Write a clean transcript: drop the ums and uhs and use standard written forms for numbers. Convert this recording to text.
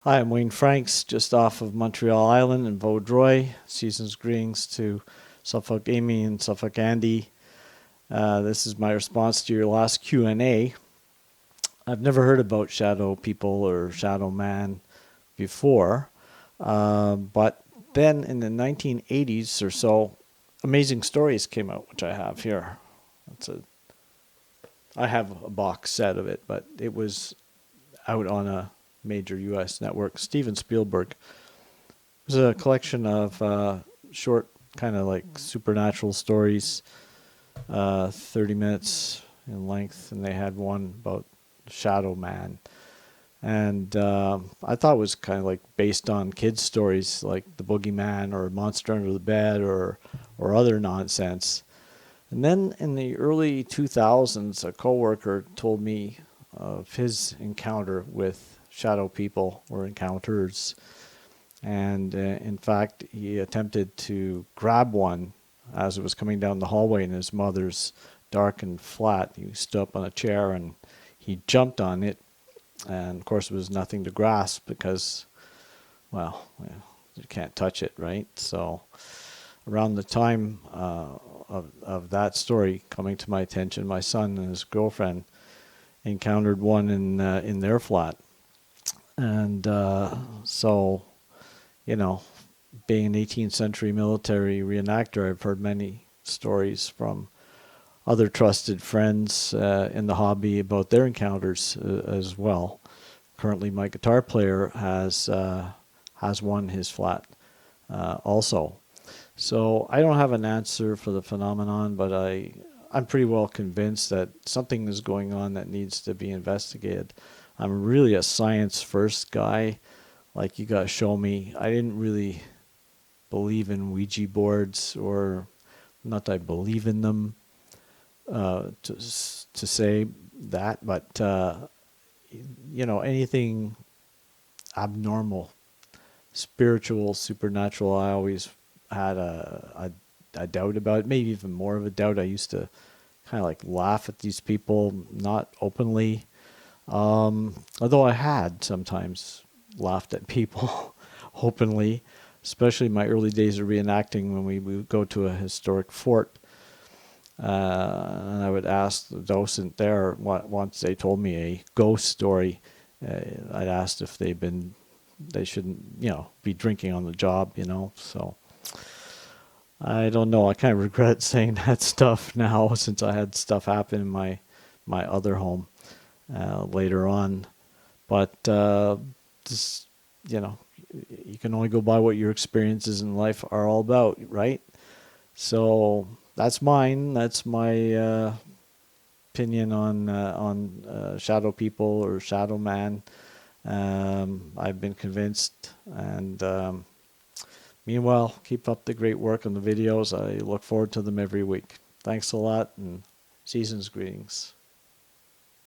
Hi, I'm Wayne Franks, just off of Montreal Island in Vaudreuil. Season's greetings to Suffolk Amy and Suffolk Andy. This is my response to your last Q&A. I've never heard about shadow people or shadow man before, but then in the 1980s or so, Amazing Stories came out, which I have here. I have a box set of it, but it was out on a major U.S. network. Steven Spielberg. It was a collection of short, kind of like supernatural stories, 30 minutes in length, and they had one about Shadow Man. And I thought it was kind of like based on kids' stories, like The Boogeyman or Monster Under the Bed or other nonsense. And then in the early 2000s, a coworker told me of his encounter with shadow people or encounters. And in fact, he attempted to grab one as it was coming down the hallway in his mother's darkened flat. He stood up on a chair and he jumped on it. And of course, it was nothing to grasp because, well, you can't touch it, right? So around the time of that story coming to my attention, my son and his girlfriend encountered one in their flat. And so, you know, being an 18th century military reenactor, I've heard many stories from other trusted friends in the hobby about their encounters as well. Currently, my guitar player has one in his flat also. So I don't have an answer for the phenomenon, but I'm pretty well convinced that something is going on that needs to be investigated. I'm really a science first guy. Like, you got to show me. I didn't really believe in Ouija boards, or not that I believe in them to say that, but anything abnormal, spiritual, supernatural, I always had a doubt about it, maybe even more of a doubt. I used to kind of like laugh at these people, not openly, although I had sometimes laughed at people openly, especially in my early days of reenacting when we would go to a historic fort. And I would ask the docent there, once they told me a ghost story, I'd asked if they shouldn't, be drinking on the job, so I don't know. I kind of regret saying that stuff now since I had stuff happen in my other home later on. But just, you can only go by what your experiences in life are all about, right? So that's mine. That's my opinion on shadow people or shadow man. I've been convinced, and meanwhile, keep up the great work on the videos. I look forward to them every week. Thanks a lot, and season's greetings.